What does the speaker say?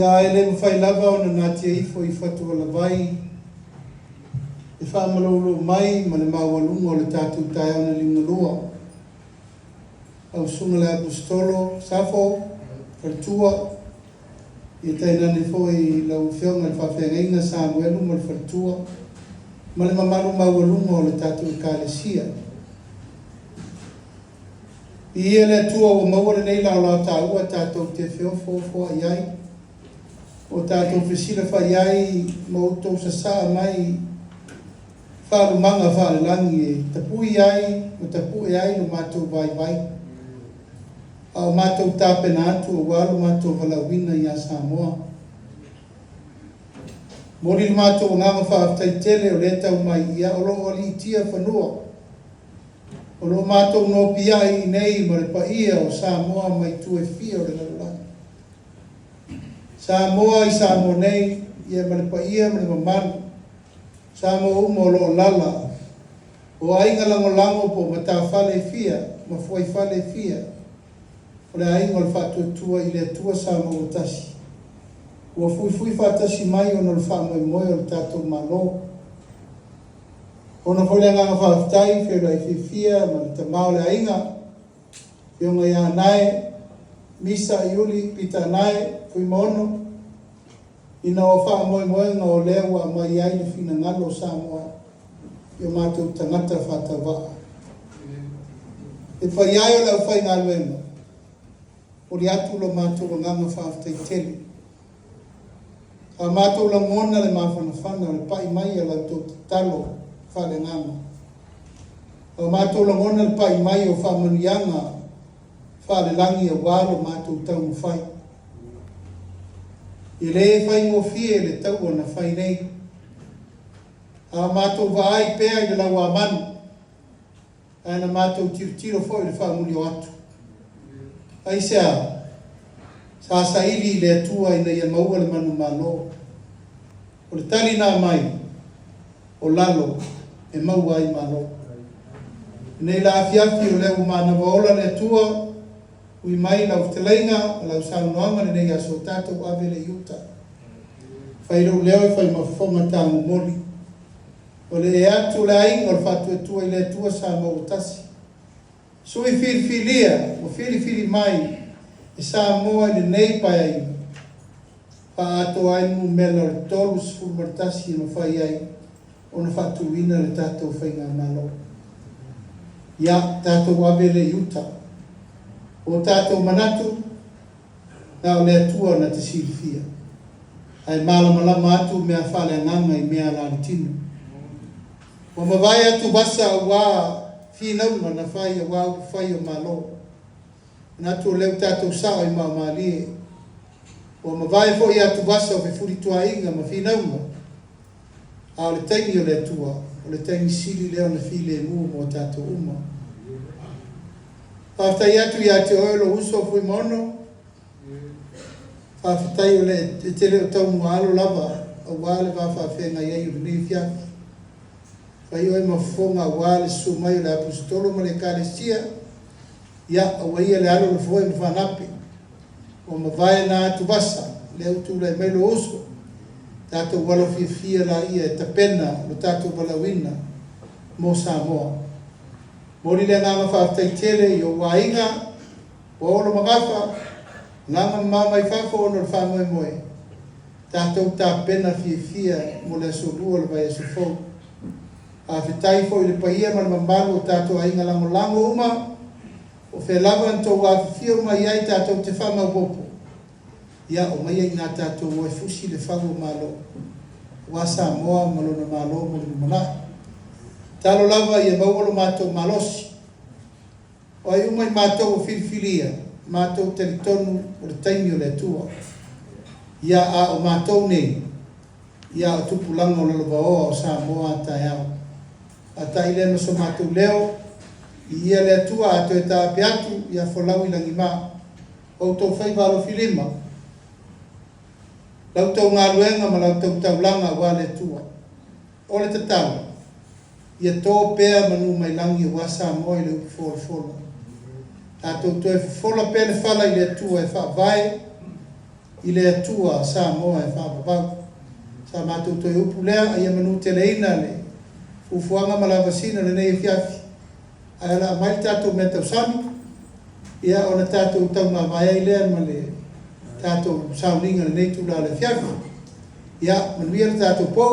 Ya ele mawhai lava o na ngāti e ifo i whatua la vai. E whaamalolo mai ma le mawalunga o le tātou tai ana lingalua. Au sunga le apostolo, safo, whatua. I tainane fo i lau whionga le whawhengainga Samuelu ma le whatua. Ma le mamaru mawalunga o le tātou ekalesia. I ele tua o mawale nei lau lau tāua tātou te whiofo iai. O tātou whisila whaiai mautou sa saa mai wharumanga wharelangi e tapui ai, o tapui ai no mātou vai. A o mātou tāpena atu o walo mātou halawina i a Samoa. Mori le mātou nganga whaaftai tele o le tau mai ia o lo ali tia whanua. O lo mātou no pia i nei ma le paia o Samoa mai tue fia o le lalulai. Samoa i Samoa nei, ia ma le paia ma le mamanu. Samoa umo lo lala. O ainga lango po mata whale fia, ma fuai whale fia. O le ainga o le whatuatua i le tua Samoa o tasi. Ua fui whatasi mai o no le whamoe o le tātou malo. O na whole nganga whawhtai, whira i whiwhia, ma le tamao le ainga. Whionga ia nae, misa i uli, pita nae, fui mono. Ina o whamoe ngā o lea ua mai ai le whina ngalo Samoa. I o mātou tangata whatawaa. E whai ai o lau whai ngā luenga. O li atu lo mātou nganga whawhtai tele. A mātou la ngona le mawhanawhana, le pai mai a lau tō talo. Whale ngama. O mātou la ngona le pai mai o whamanianga whale langi a wālo mātou tau mwhai. I le whai ngō fie le tau ana whai nei. A mātou waai pēa i le lau a manu. Aina mātou tiro fo i le whamuni o atu. Aisea, sa sairi le atua i nei a maua le manu malo. O le tali nā mai, o lalo, e maua i malo. Nei la afiafi o leo mana waola le tua, ui mai lau teleinga, lau saunoanga nei aso tātou ave le iuta. Whairau leo i whai mawhonga tāngu mori. O le e atu le ainga o le whatu e tua i le tua sa mau tasi. So i whiriwhiria, o whiriwhiri mai, e sa moa i le nei pai ai. Pa ato ai mu mela le tolu sifuru martasi no whai ai. O na whatuina le tātou whainga malo. Ia tātou ave le iuta. O tātou manatu, na o le atua na te silifia. Ai malamalama atu mea whale nganga i mea lantinu. O mawai atu basa wā whinauma na whai a wā whai o malo. Na atu o leu tātou sao i maumalie. O mawai fo i atu basa o whifuri tua inga ma whinauma. A o le taimi o le atua, o le taimi sili leo na while mua mo tātou uma. Whawhtai atu i ate oelo uso fui mono. Whawhtai o le tele o tau mua alo lava, a wale whawhawhenga iei o le nei fiafi. Whai oi mawhonga wale su mai o le apostolo ma le kalesia, ia a waia le alo le fwoi ma whanapi. O mawai na atu basa, le utu le meilo uso. Tātou walo fia la ia e tapena o tātou walawina mo Samoa. Mori le nganga whawhtai tele i o wainga, o olo magafa, nganga mama i whawha ono le whamoe moe. Tātou tapena fia mo le asolua le vai asofou. A whitai fo i le paia ma le mamalu o tātou ainga lango uma, o whelava antou a fia ma iai tātou te whama popo. Ia o mai ai nā tātou o e fusi le whago malo. Wa Samoa malona malo mo le mana. Talo lava ia mauolo mātou malosi. O ai umai mātou o whiriwhiria, mātou teritonu o le taimi o le atua. Ia a o mātou nei, ia o tupulanga o le lovaoa o Samoa a tai au. A tai le maso mātou leo, i ia le atua ato e tā peatu, ia folau i langi mā. O tau whai valo filima. Lau tau ngā luenga ma lau tau taulanga wa le tua. O le tatau. Ia tō pēr manu mai langi o wasa moi le ufola. Tātou toi fola pēne whala i le tua e wha vai. i le atua sa moa e whapapau. Sa mātou toi upu lea, ia manu te leina le ufuanga malavasina le nei fiafi. Ai ala mai tātou me tau sami, ia o na tātou tau ngā mai ai lea ma le tātou sauninga le nei tūla le fiafi. Ia manuia le tātou pō,